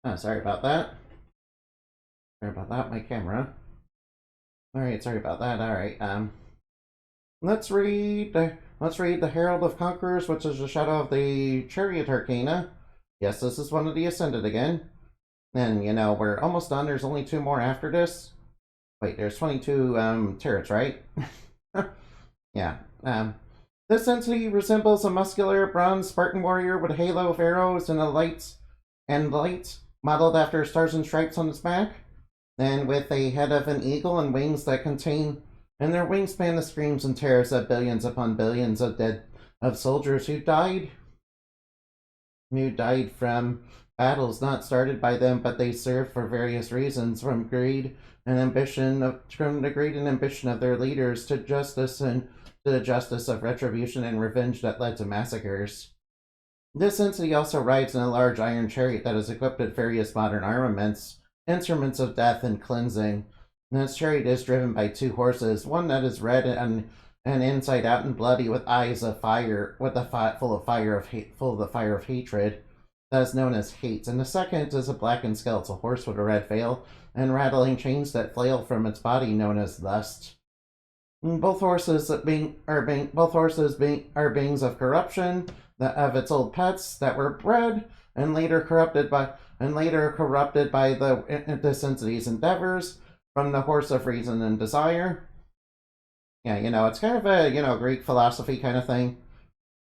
Oh, sorry about that. Sorry about that, my camera. Alright, sorry about that. Alright, let's read the Herald of Conquerors, which is the shadow of the Chariot Arcana. Yes, this is one of the Ascended again. And, we're almost done. There's only two more after this. Wait, there's 22, turrets, right? Yeah. This entity resembles a muscular bronze Spartan warrior with a halo of arrows and lights modeled after stars and stripes on its back, and with a head of an eagle and wings that contain, and their wingspan the screams and terrors of billions upon billions of soldiers who died from battles not started by them, but they served for various reasons, from the greed and ambition of their leaders to the justice of retribution and revenge that led to massacres. This entity also rides in a large iron chariot that is equipped with various modern armaments, instruments of death and cleansing. And this chariot is driven by two horses, one that is red and inside out and bloody, with eyes of fire, full of the fire of hatred, that is known as hate. And the second is a blackened skeletal horse with a red veil and rattling chains that flail from its body, known as lust. Both horses are beings of corruption, of its old pets that were bred and later corrupted by this entity's endeavors from the horse of reason and desire. Yeah, it's kind of a Greek philosophy kind of thing.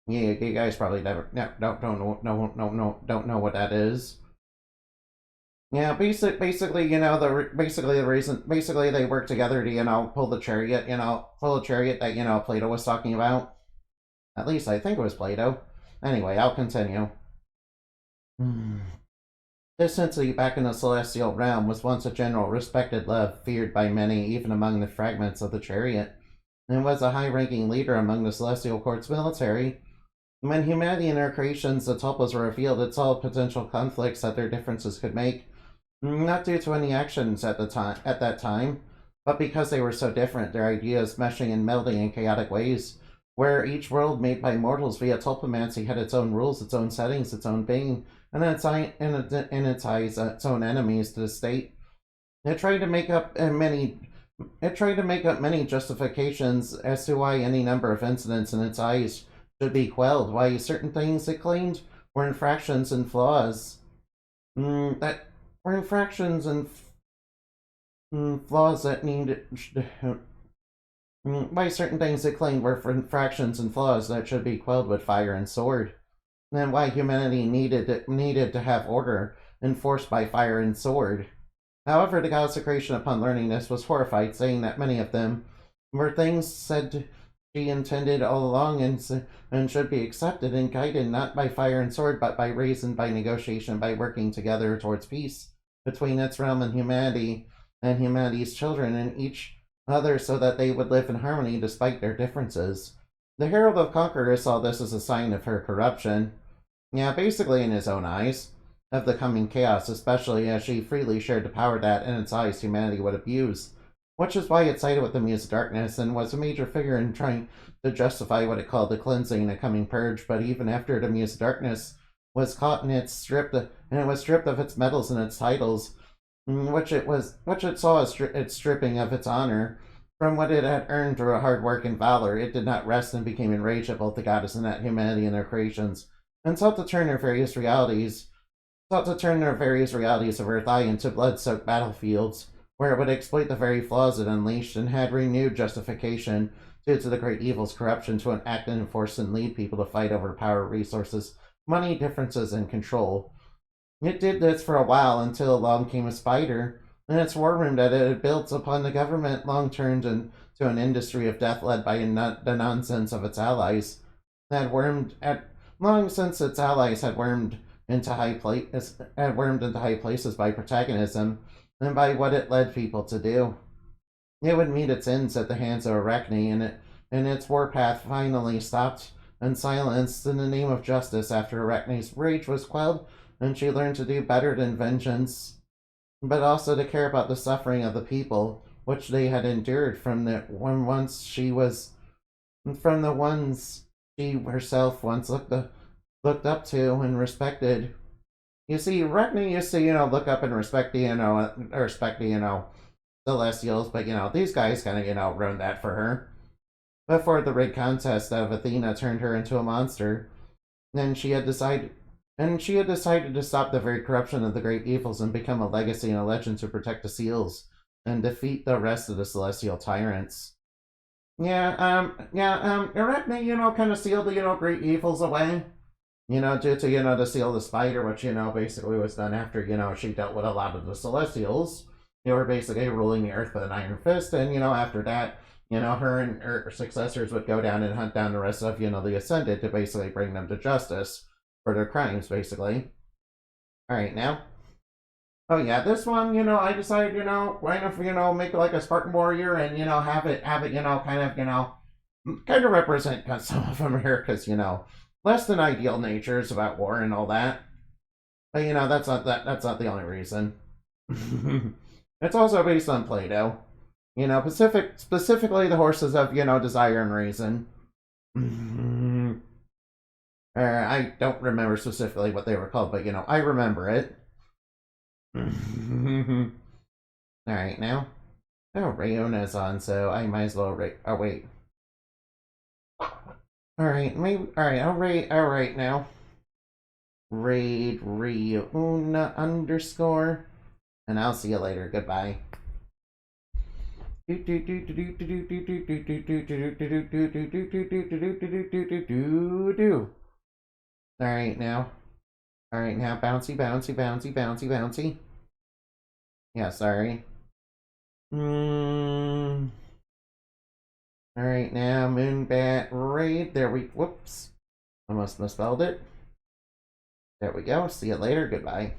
Yeah, you guys probably never don't know what that is. Yeah, basically, basically they work together to, pull the chariot, that, Plato was talking about. At least I think it was Plato. Anyway, I'll continue. This entity back in the celestial realm was once a general respected love, feared by many, even among the fragments of the chariot, and was a high-ranking leader among the celestial court's military. When humanity and her creations, the tulpas, were revealed, it saw potential conflicts that their differences could make, not due to any actions at that time, but because they were so different, their ideas meshing and melding in chaotic ways, where each world made by mortals via tulpamancy had its own rules, its own settings, its own being, and in its eyes, its own enemies to the state. It tried to make up many justifications as to why any number of incidents in its eyes should be quelled, why certain things it claimed were infractions and flaws. That were infractions and flaws that needed. By certain things it claimed were infractions and flaws that should be quelled with fire and sword, and why humanity needed to have order enforced by fire and sword. However, the goddess of creation, upon learning this, was horrified, saying that many of them were things said she intended all along and should be accepted and guided not by fire and sword, but by reason, by negotiation, by working together towards peace between its realm and humanity's children and each other, so that they would live in harmony despite their differences. The Herald of Conquerors saw this as a sign of her corruption. Yeah, basically in his own eyes, of the coming chaos, especially as she freely shared the power that, in its eyes, humanity would abuse, which is why it sided with the Muse of Darkness and was a major figure in trying to justify what it called the cleansing and a coming purge. But even after the Muse of Darkness was caught and it was stripped of its medals and its titles, which it saw as its stripping of its honor from what it had earned through hard work and valor, it did not rest and became enraged at both the goddess and at humanity and their creations, and sought to turn their various realities of Earth Eye into blood-soaked battlefields, where it would exploit the very flaws it unleashed, and had renewed justification due to the great evil's corruption to enact and enforce and lead people to fight over power, resources, money, differences, and control. It did this for a while until along came a spider, and its war room that it had built upon the government long turned into an industry of death led by the nonsense of its allies. Long since its allies had wormed into high places by protagonism and by what it led people to do. It would meet its ends at the hands of Arachne, and its warpath finally stopped and silenced in the name of justice after Arachne's rage was quelled and she learned to do better than vengeance, but also to care about the suffering of the people, which they had endured from the ones she herself once looked up to and respected. You see, Retney used to, look up and respect the Celestials, but, these guys kind of, ruined that for her. Before the rig contest of Athena turned her into a monster, and she had decided to stop the very corruption of the great evils and become a legacy and a legend to protect the seals and defeat the rest of the celestial tyrants. Arachne, kind of sealed the, great evils away. Due to, to seal the spider, which, basically was done after, she dealt with a lot of the celestials. They were basically ruling the earth with an iron fist, and, after that, her and her successors would go down and hunt down the rest of, the Ascended to basically bring them to justice for their crimes, basically. Alright, now. Oh yeah, this one, I decided, why not, make it like a Spartan warrior and, have it, kind of represent some of America's, less than ideal natures about war and all that. But, that's not the only reason. It's also based on Plato. Specifically the horses of, desire and reason. I don't remember specifically what they were called, but, I remember it. Alright, now. Oh, Rayona's on, so I might as well oh, wait. Alright, maybe. Alright now. Raid Riona _. And I'll see you later. Goodbye. Alright now. Alright now. Bouncy, bouncy, bouncy, bouncy, bouncy. Yeah, sorry. Alright now. Moonbat Raid. There we. Whoops. Almost misspelled it. There we go. See you later. Goodbye.